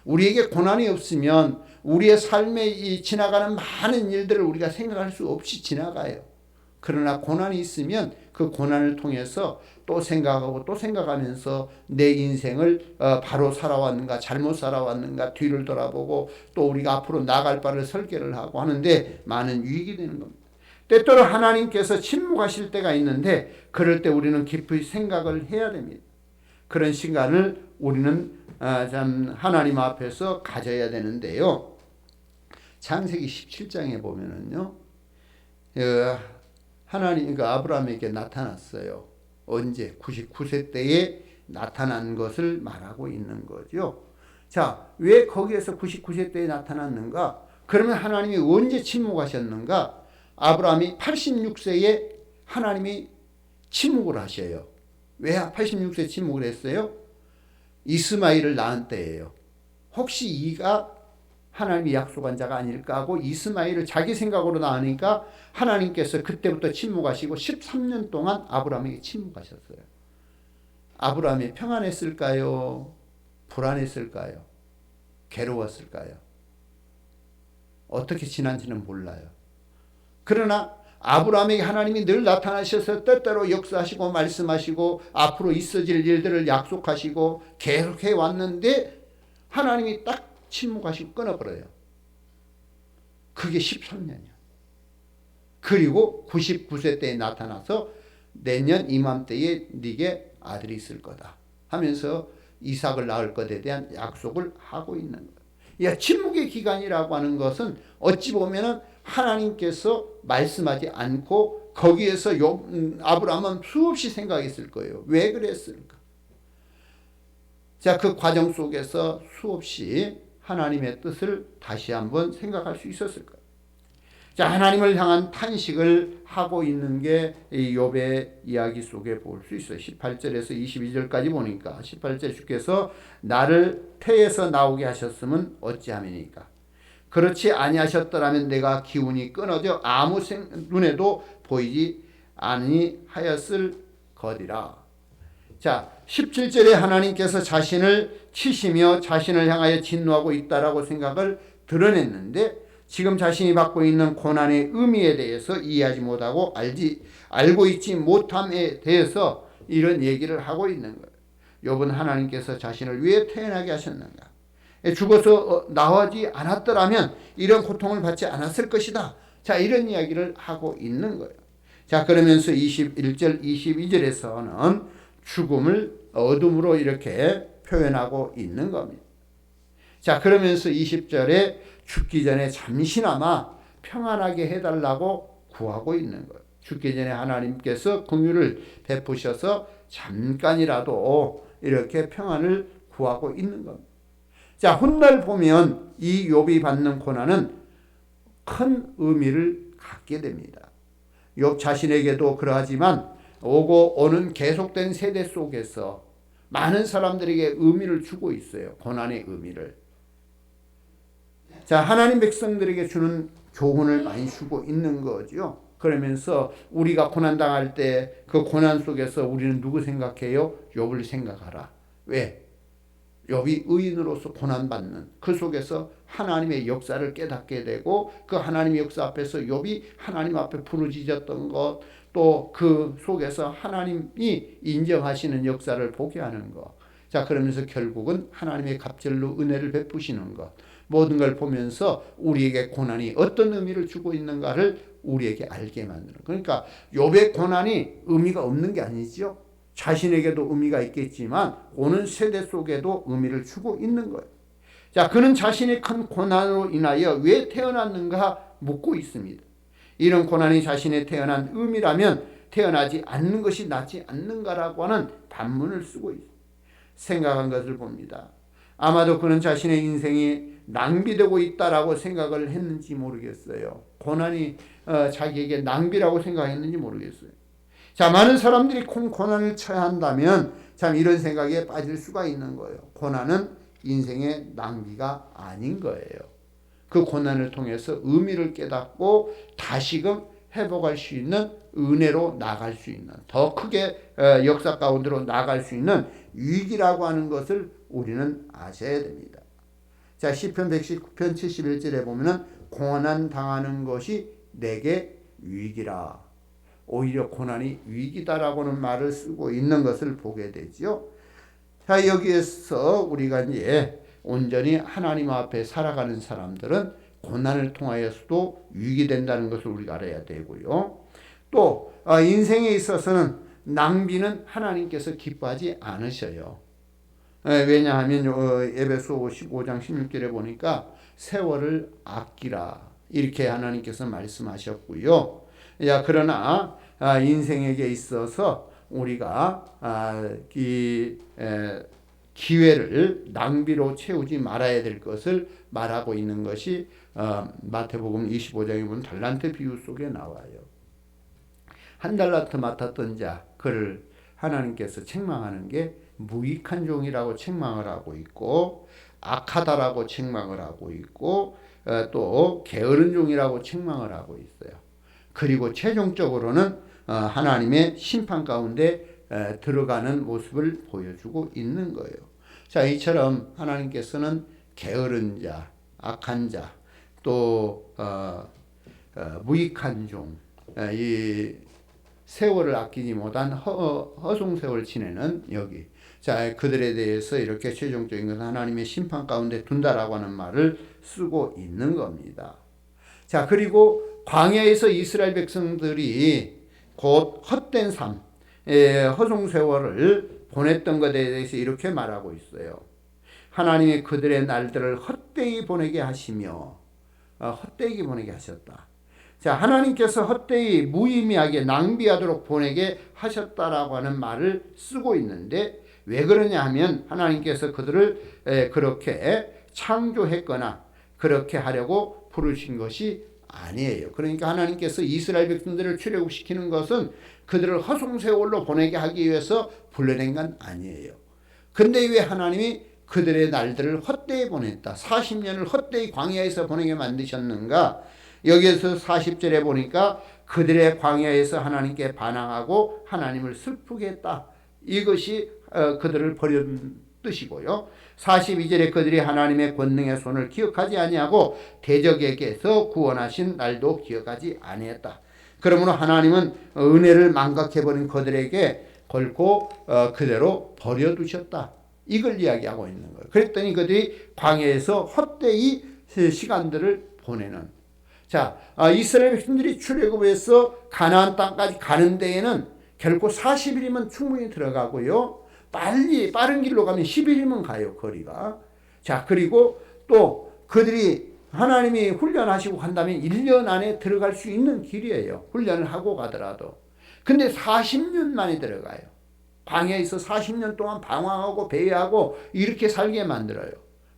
우리에게 고난이 없으면 우리의 삶에 이 지나가는 많은 일들을 우리가 생각할 수 없이 지나가요. 그러나 고난이 있으면 그 고난을 통해서 또 생각하고 또 생각하면서 내 인생을 바로 살아왔는가 잘못 살아왔는가 뒤를 돌아보고 또 우리가 앞으로 나갈 바를 설계를 하고 하는데 많은 유익이 되는 겁니다. 때때로 하나님께서 침묵하실 때가 있는데 그럴 때 우리는 깊이 생각을 해야 됩니다. 그런 시간을 우리는 참 하나님 앞에서 가져야 되는데요. 창세기 17장에 보면은요, 하나님, 아브라함에게 나타났어요. 언제? 99세 때에 나타난 것을 말하고 있는 거죠. 자, 왜 거기에서 99세 때에 나타났는가? 그러면 하나님이 언제 침묵하셨는가? 아브라함이 86세에 하나님이 침묵을 하셔요. 왜 86세 침묵을 했어요? 이스마엘을 낳은 때예요. 혹시 이가 하나님이 약속한 자가 아닐까 하고 이스마엘을 자기 생각으로 낳으니까 하나님께서 그때부터 침묵하시고 13년 동안 아브라함에게 침묵하셨어요. 아브라함이 평안했을까요? 불안했을까요? 괴로웠을까요? 어떻게 지난지는 몰라요. 그러나 아브라함에게 하나님이 늘 나타나셔서 때때로 역사하시고 말씀하시고 앞으로 있어질 일들을 약속하시고 계속해 왔는데 하나님이 딱 침묵하시고 끊어버려요. 그게 13년이야. 그리고 99세 때에 나타나서 내년 이맘때에 네게 아들이 있을 거다 하면서 이삭을 낳을 것에 대한 약속을 하고 있는 거예요. 침묵의 기간이라고 하는 것은 어찌 보면은 하나님께서 말씀하지 않고 거기에서 아브라함은 수없이 생각했을 거예요. 왜 그랬을까? 자, 그 과정 속에서 수없이 하나님의 뜻을 다시 한번 생각할 수 있었을 거예요. 자, 하나님을 향한 탄식을 하고 있는 게 이 욥의 이야기 속에 볼 수 있어요. 18절에서 22절까지 보니까 18절 주께서 나를 태에서 나오게 하셨으면 어찌함이니까. 그렇지 아니하셨더라면 내가 기운이 끊어져 아무 눈에도 보이지 아니하였을 거리라. 자, 17절에 하나님께서 자신을 치시며 자신을 향하여 진노하고 있다라고 생각을 드러냈는데 지금 자신이 받고 있는 고난의 의미에 대해서 이해하지 못하고 알고 있지 못함에 대해서 이런 얘기를 하고 있는 거예요. 욥은 하나님께서 자신을 왜 태어나게 하셨는가? 죽어서 나오지 않았더라면 이런 고통을 받지 않았을 것이다. 자, 이런 이야기를 하고 있는 거예요. 자, 그러면서 21절, 22절에서는 죽음을 어둠으로 이렇게 표현하고 있는 겁니다. 자, 그러면서 20절에 죽기 전에 잠시나마 평안하게 해달라고 구하고 있는 거예요. 죽기 전에 하나님께서 긍휼을 베푸셔서 잠깐이라도 이렇게 평안을 구하고 있는 겁니다. 자, 훗날 보면 이 욥이 받는 고난은 큰 의미를 갖게 됩니다. 욥 자신에게도 그러하지만 오고 오는 계속된 세대 속에서 많은 사람들에게 의미를 주고 있어요. 고난의 의미를. 자, 하나님 백성들에게 주는 교훈을 많이 주고 있는 거죠. 그러면서 우리가 고난당할 때 그 고난 속에서 우리는 누구 생각해요? 욥을 생각하라. 왜? 욥이 의인으로서 고난받는 그 속에서 하나님의 역사를 깨닫게 되고 그 하나님의 역사 앞에서 욥이 하나님 앞에 부르짖었던 것, 또 그 속에서 하나님이 인정하시는 역사를 보게 하는 것. 자, 그러면서 결국은 하나님의 갑절로 은혜를 베푸시는 것. 모든 걸 보면서 우리에게 고난이 어떤 의미를 주고 있는가를 우리에게 알게 만드는. 그러니까 욥의 고난이 의미가 없는 게 아니죠. 자신에게도 의미가 있겠지만 오는 세대 속에도 의미를 주고 있는 거예요. 자, 그는 자신의 큰 고난으로 인하여 왜 태어났는가 묻고 있습니다. 이런 고난이 자신의 태어난 의미라면 태어나지 않는 것이 낫지 않는가라고 하는 반문을 쓰고 있습니다. 생각한 것을 봅니다. 아마도 그는 자신의 인생이 낭비되고 있다라고 생각을 했는지 모르겠어요. 고난이 자기에게 낭비라고 생각했는지 모르겠어요. 자, 많은 사람들이 고난을 쳐야 한다면 참 이런 생각에 빠질 수가 있는 거예요. 고난은 인생의 낭비가 아닌 거예요. 그 고난을 통해서 의미를 깨닫고 다시금 회복할 수 있는 은혜로 나갈 수 있는 더 크게 역사 가운데로 나갈 수 있는 위기라고 하는 것을 우리는 아셔야 됩니다. 자, 시편 119편 71절에 보면은 고난 당하는 것이 내게 위기라. 오히려 고난이 위기다라고는 말을 쓰고 있는 것을 보게 되죠. 자, 여기에서 우리가 이제 온전히 하나님 앞에 살아가는 사람들은 고난을 통하여서도 위기된다는 것을 우리가 알아야 되고요. 또 인생에 있어서는 낭비는 하나님께서 기뻐하지 않으셔요. 왜냐하면 에베소 15장 16절에 보니까 세월을 아끼라 이렇게 하나님께서 말씀하셨고요. 야, 그러나 인생에게 있어서 우리가 이 기회를 낭비로 채우지 말아야 될 것을 말하고 있는 것이 마태복음 25장에 보면 달란트 비유 속에 나와요. 한 달란트 맡았던 자, 그를 하나님께서 책망하는 게 무익한 종이라고 책망을 하고 있고, 악하다라고 책망을 하고 있고, 또 게으른 종이라고 책망을 하고 있어요. 그리고 최종적으로는 하나님의 심판 가운데 들어가는 모습을 보여주고 있는 거예요. 자, 이처럼 하나님께서는 게으른 자, 악한 자, 또 무익한 종, 이 세월을 아끼지 못한 허송세월 지내는 여기, 자, 그들에 대해서 이렇게 최종적인 것은 하나님의 심판 가운데 둔다라고 하는 말을 쓰고 있는 겁니다. 자, 그리고 광야에서 이스라엘 백성들이 곧 헛된 삶, 허송세월을 보냈던 것에 대해서 이렇게 말하고 있어요. 하나님이 그들의 날들을 헛되이 보내게 하시며, 헛되이 보내게 하셨다. 자, 하나님께서 헛되이 무의미하게 낭비하도록 보내게 하셨다라고 하는 말을 쓰고 있는데, 왜 그러냐 하면 하나님께서 그들을 그렇게 창조했거나 그렇게 하려고 부르신 것이 아니에요. 그러니까 하나님께서 이스라엘 백성들을 출애굽시키는 것은 그들을 허송세월로 보내게 하기 위해서 불러낸 건 아니에요. 근데 왜 하나님이 그들의 날들을 헛되이 보냈다, 40년을 헛되이 광야에서 보내게 만드셨는가? 여기에서 40절에 보니까 그들의 광야에서 하나님께 반항하고 하나님을 슬프게 했다, 이것이 그들을 버린 뜻이고요. 42절에 그들이 하나님의 권능의 손을 기억하지 아니하고 대적에게서 구원하신 날도 기억하지 아니했다. 그러므로 하나님은 은혜를 망각해버린 그들에게 결코 그대로 버려두셨다, 이걸 이야기하고 있는 거예요. 그랬더니 그들이 광야에서 헛되이 시간들을 보내는, 자, 이스라엘 백성들이 출애굽해서 가나안 땅까지 가는 데에는 결코 40일이면 충분히 들어가고요, 빠른 길로 가면 10일이면 가요, 거리가. 자, 그리고 또 그들이 하나님이 훈련하시고 간다면 1년 안에 들어갈 수 있는 길이에요, 훈련을 하고 가더라도. 근데 40년 만에 들어가요. 광야에서 40년 동안 방황하고 배회하고 이렇게 살게 만들어요.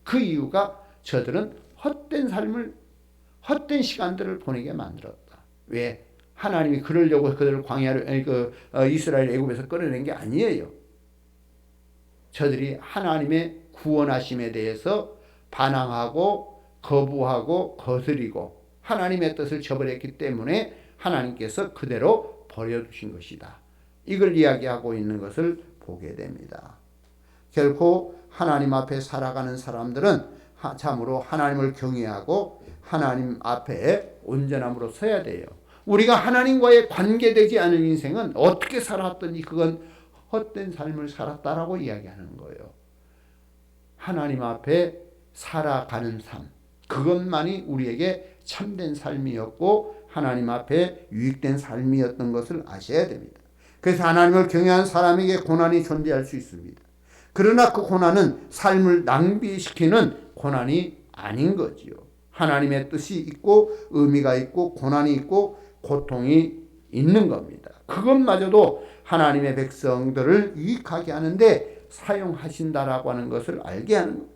그 이유가 저들은 헛된 시간들을 보내게 만들었다. 왜? 하나님이 그러려고 그들을 광야를 이스라엘 애굽에서 끌어낸 게 아니에요. 저들이 하나님의 구원하심에 대해서 반항하고 거부하고 거스리고 하나님의 뜻을 저버렸기 때문에 하나님께서 그대로 버려두신 것이다, 이걸 이야기하고 있는 것을 보게 됩니다. 결코 하나님 앞에 살아가는 사람들은 참으로 하나님을 경외하고 하나님 앞에 온전함으로 서야 돼요. 우리가 하나님과의 관계되지 않은 인생은 어떻게 살았든지 그건 헛된 삶을 살았다라고 이야기하는 거예요. 하나님 앞에 살아가는 삶, 그것만이 우리에게 참된 삶이었고 하나님 앞에 유익된 삶이었던 것을 아셔야 됩니다. 그래서 하나님을 경외한 사람에게 고난이 존재할 수 있습니다. 그러나 그 고난은 삶을 낭비시키는 고난이 아닌 거지요. 하나님의 뜻이 있고 의미가 있고 고난이 있고 고통이 있는 겁니다. 그것마저도 하나님의 백성들을 유익하게 하는데 사용하신다라고 하는 것을 알게 하는 거예요.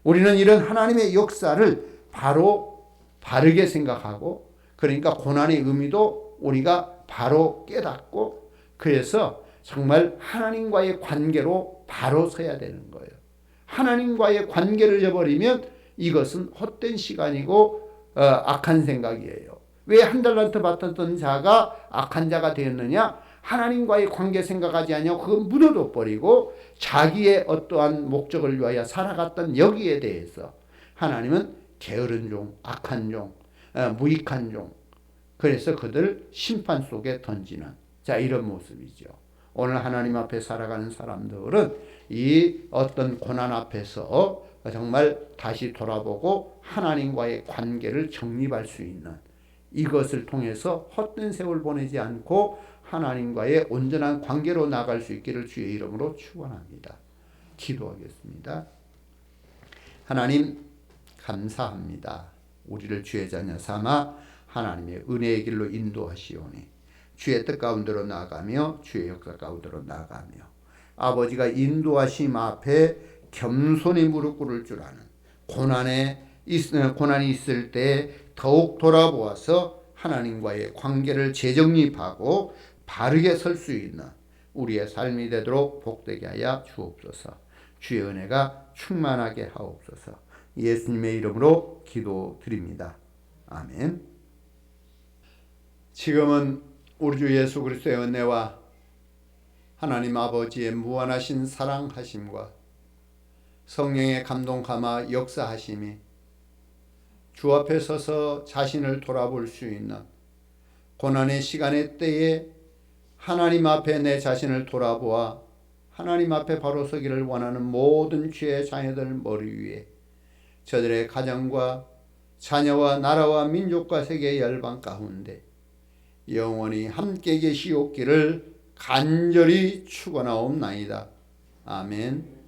우리는 이런 하나님의 역사를 바르게 생각하고, 그러니까 고난의 의미도 우리가 바로 깨닫고, 그래서 정말 하나님과의 관계로 바로 서야 되는 거예요. 하나님과의 관계를 저버리면 이것은 헛된 시간이고 악한 생각이에요. 왜 한 달란트 받았던 자가 악한 자가 되었느냐? 하나님과의 관계 생각하지 않냐고 그거 묻어둬 버리고 자기의 어떠한 목적을 위하여 살아갔던 여기에 대해서 하나님은 게으른 종, 악한 종, 무익한 종, 그래서 그들 심판 속에 던지는, 자, 이런 모습이죠. 오늘 하나님 앞에 살아가는 사람들은 이 어떤 고난 앞에서 정말 다시 돌아보고 하나님과의 관계를 정립할 수 있는, 이것을 통해서 헛된 세월 보내지 않고 하나님과의 온전한 관계로 나갈 수 있기를 주의 이름으로 축원합니다. 기도하겠습니다. 하나님 감사합니다. 우리를 주의 자녀 삼아 하나님의 은혜의 길로 인도하시오니 주의 뜻 가운데로 나아가며 주의 역사 가운데로 나아가며 아버지가 인도하심 앞에 겸손히 무릎 꿇을 줄 아는 고난이 있을 때 더욱 돌아보아서 하나님과의 관계를 재정립하고 바르게 설 수 있는 우리의 삶이 되도록 복되게 하여 주옵소서. 주의 은혜가 충만하게 하옵소서. 예수님의 이름으로 기도드립니다. 아멘. 지금은 우리 주 예수 그리스도의 은혜와 하나님 아버지의 무한하신 사랑하심과 성령의 감동 감화 역사하심이 주 앞에 서서 자신을 돌아볼 수 있는 고난의 시간의 때에 하나님 앞에 내 자신을 돌아보아 하나님 앞에 바로 서기를 원하는 모든 주의 자녀들 머리 위에 저들의 가정과 자녀와 나라와 민족과 세계 열방 가운데 영원히 함께 계시옵기를 간절히 축원하옵나이다. 아멘.